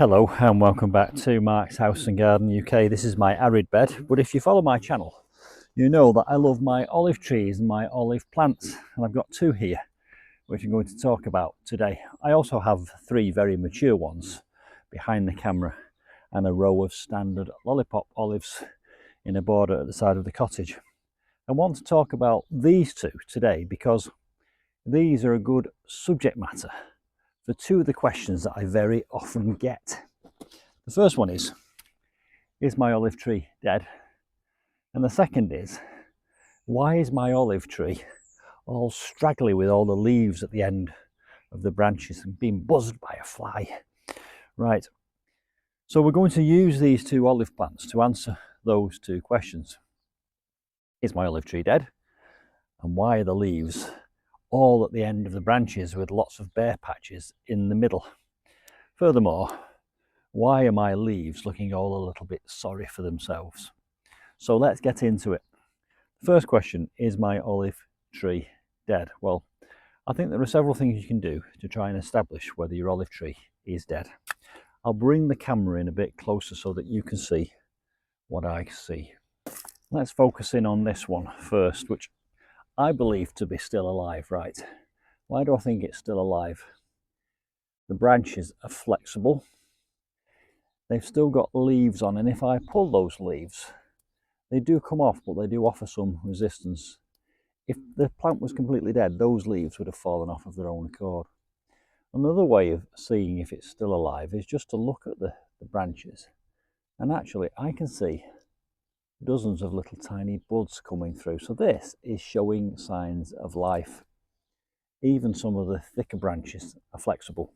Hello and welcome back to Mark's House and Garden UK. This is my arid bed, but if you follow my channel, you know that I love my olive trees and my olive plants, and I've got two here which I'm going to talk about today. I also have three very mature ones behind the camera and a row of standard lollipop olives in a border at the side of the cottage. I want to talk about these two today because these are a good subject matter for two of the questions that I very often get. The first one is my olive tree dead? And the second is, why is my olive tree all straggly with all the leaves at the end of the branches and being buzzed by a fly? Right, so we're going to use these two olive plants to answer those two questions. Is my olive tree dead? And why are the leaves all at the end of the branches with lots of bare patches in the middle? Furthermore, why are my leaves looking all a little bit sorry for themselves? So let's get into it. First question, is my olive tree dead? Well, I think there are several things you can do to try and establish whether your olive tree is dead. I'll bring the camera in a bit closer so that you can see what I see. Let's focus in on this one first, which I believe to be still alive. Right, why do I think it's still alive? The branches are flexible, they've still got leaves on, and if I pull those leaves, they do come off, but they do offer some resistance. If the plant was completely dead, those leaves would have fallen off of their own accord. Another way of seeing if it's still alive is just to look at the branches, and actually I can see dozens of little tiny buds coming through. So this is showing signs of life. Even some of the thicker branches are flexible.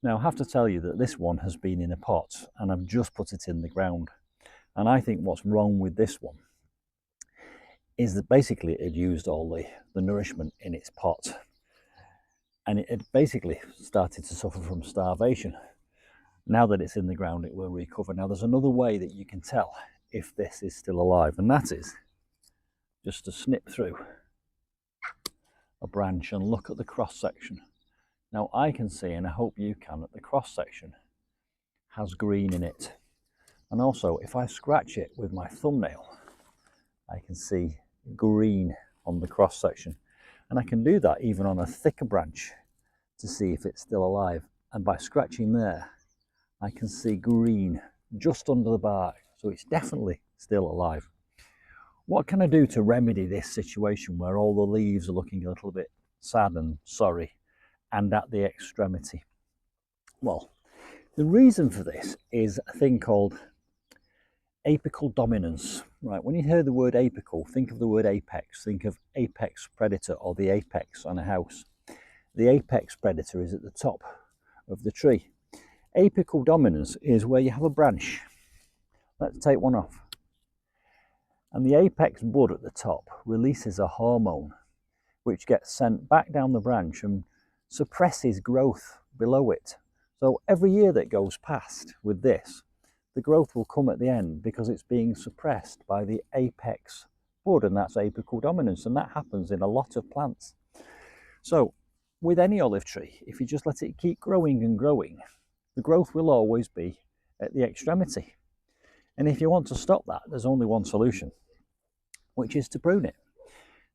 Now I have to tell you that this one has been in a pot and I've just put it in the ground. And I think what's wrong with this one is that basically it used all the nourishment in its pot. And it had basically started to suffer from starvation. Now that it's in the ground, it will recover. Now there's another way that you can tell if this is still alive, and that is just to snip through a branch and look at the cross section. Now I can see, and I hope you can, that the cross section has green in it. And also if I scratch it with my thumbnail, I can see green on the cross section. And I can do that even on a thicker branch to see if it's still alive. And by scratching there, I can see green just under the bark. So it's definitely still alive. What can I do to remedy this situation where all the leaves are looking a little bit sad and sorry and at the extremity? Well, the reason for this is a thing called apical dominance. Right, when you hear the word apical, think of the word apex. Think of apex predator, or the apex on a house. The apex predator is at the top of the tree. Apical dominance is where you have a branch. Let's take one off. And the apex bud at the top releases a hormone which gets sent back down the branch and suppresses growth below it. So every year that goes past with this, the growth will come at the end because it's being suppressed by the apex bud, and that's apical dominance, and that happens in a lot of plants. So with any olive tree, if you just let it keep growing and growing, the growth will always be at the extremity. And if you want to stop that, there's only one solution, which is to prune it.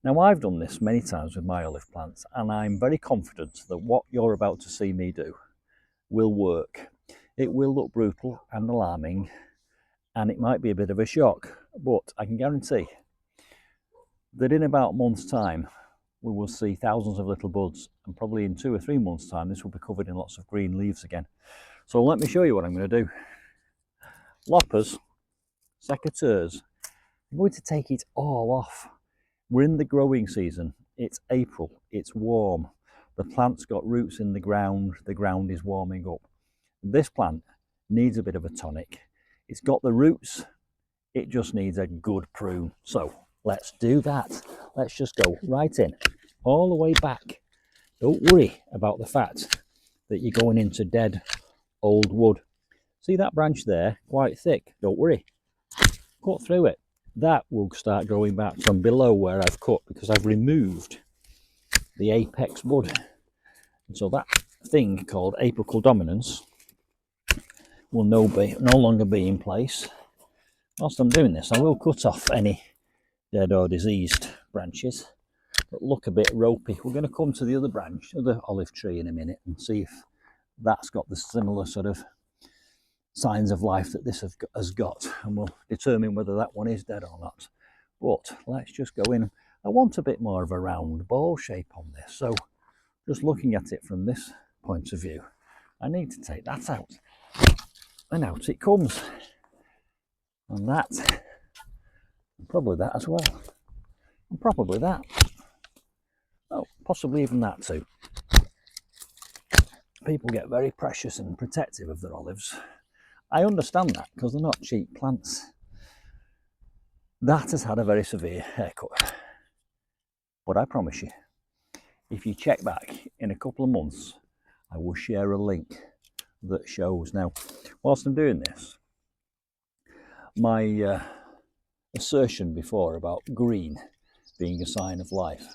Now I've done this many times with my olive plants, and I'm very confident that what you're about to see me do will work. It will look brutal and alarming, and it might be a bit of a shock, but I can guarantee that in about a month's time, we will see thousands of little buds, and probably in 2 or 3 months' time, this will be covered in lots of green leaves again. So let me show you what I'm going to do. Loppers, secateurs, I'm going to take it all off. We're in the growing season. It's April, it's warm. The plant's got roots in the ground is warming up. This plant needs a bit of a tonic. It's got the roots, it just needs a good prune. So let's do that. Let's just go right in, all the way back. Don't worry about the fact that you're going into dead old wood. See that branch there, quite thick? Don't worry. Cut through it. That will start growing back from below where I've cut because I've removed the apex bud. And so that thing called apical dominance will no longer be in place. Whilst I'm doing this, I will cut off any dead or diseased branches that look a bit ropey. We're going to come to the other branch of the olive tree in a minute and see if that's got the similar sort of signs of life that this has got, and we'll determine whether that one is dead or not. But let's just go in. I want a bit more of a round ball shape on this, so just looking at it from this point of view, I need to take that out, and out it comes, and that, and probably that as well, and probably that, oh, possibly even that too. People get very precious and protective of their olives. I understand that, because they're not cheap plants. That has had a very severe haircut. But I promise you, if you check back in a couple of months, I will share a link that shows. Now, whilst I'm doing this, my assertion before about green being a sign of life,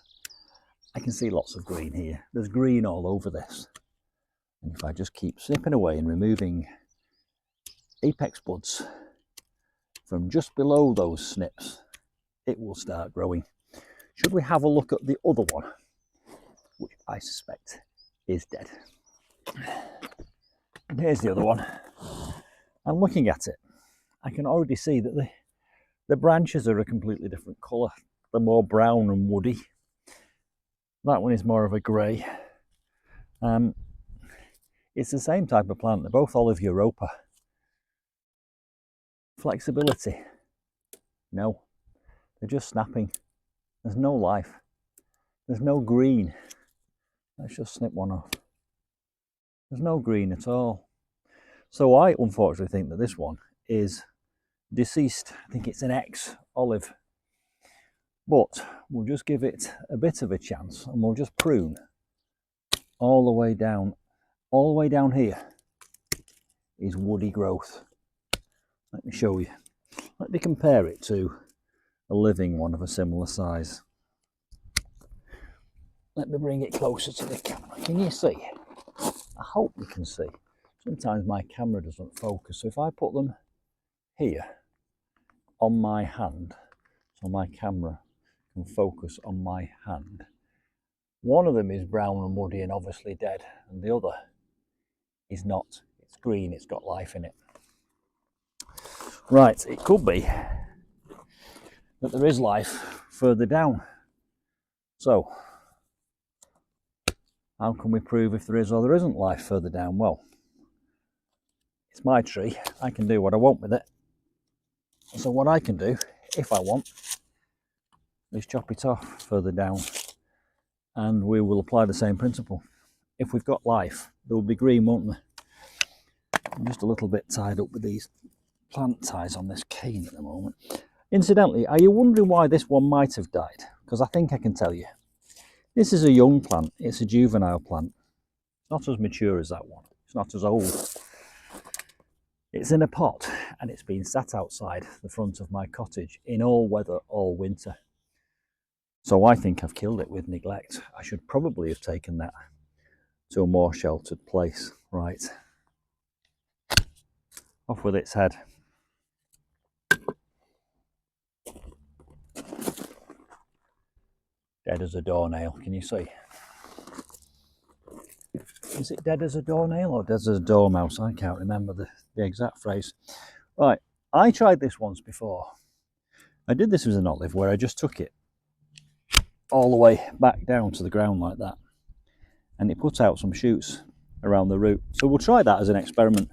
I can see lots of green here. There's green all over this. And if I just keep snipping away and removing apex buds from just below those snips, it will start growing. Should we have a look at the other one, which I suspect is dead? And here's the other one. I'm looking at it. I can already see that the branches are a completely different colour. They're more brown and woody. That one is more of a grey. It's the same type of plant. They're both olive Europa. Flexibility? No. They're just snapping. There's no life. There's no green. Let's just snip one off. There's no green at all. So I unfortunately think that this one is deceased. I think it's an ex-olive. But we'll just give it a bit of a chance, and we'll just prune all the way down. All the way down here is woody growth. Let me show you. Let me compare it to a living one of a similar size. Let me bring it closer to the camera. Can you see? I hope you can see. Sometimes my camera doesn't focus, so if I put them here on my hand, so my camera can focus on my hand, one of them is brown and woody and obviously dead, and the other is not. It's green, it's got life in it. Right, it could be that there is life further down. So, how can we prove if there is or there isn't life further down? Well, it's my tree. I can do what I want with it. So what I can do, if I want, is chop it off further down, and we will apply the same principle. If we've got life, there will be green, won't there? I'm just a little bit tied up with these plant ties on this cane at the moment. Incidentally, are you wondering why this one might have died? Because I think I can tell you. This is a young plant. It's a juvenile plant. It's not as mature as that one. It's not as old. It's in a pot, and it's been sat outside the front of my cottage in all weather all winter. So I think I've killed it with neglect. I should probably have taken that to a more sheltered place. Right. Off with its head. Dead as a doornail, can you see? Is it dead as a doornail or dead as a dormouse? I can't remember the exact phrase. Right, I tried this once before. I did this with an olive where I just took it all the way back down to the ground like that, and it put out some shoots around the root. So we'll try that as an experiment,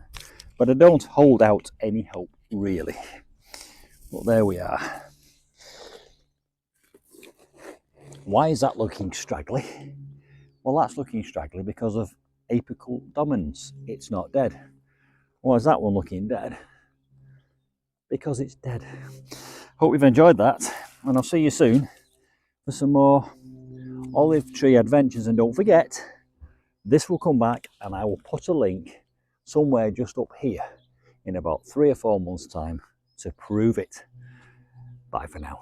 but I don't hold out any hope really. But there we are. Why is that looking straggly? Well, that's looking straggly because of Apical Dominance. It's not dead. Why is that one looking dead? Because it's dead. Hope you've enjoyed that, and I'll see you soon for some more olive tree adventures. And don't forget, this will come back, and I will put a link somewhere just up here in about 3 or 4 months' time to prove it. Bye for now.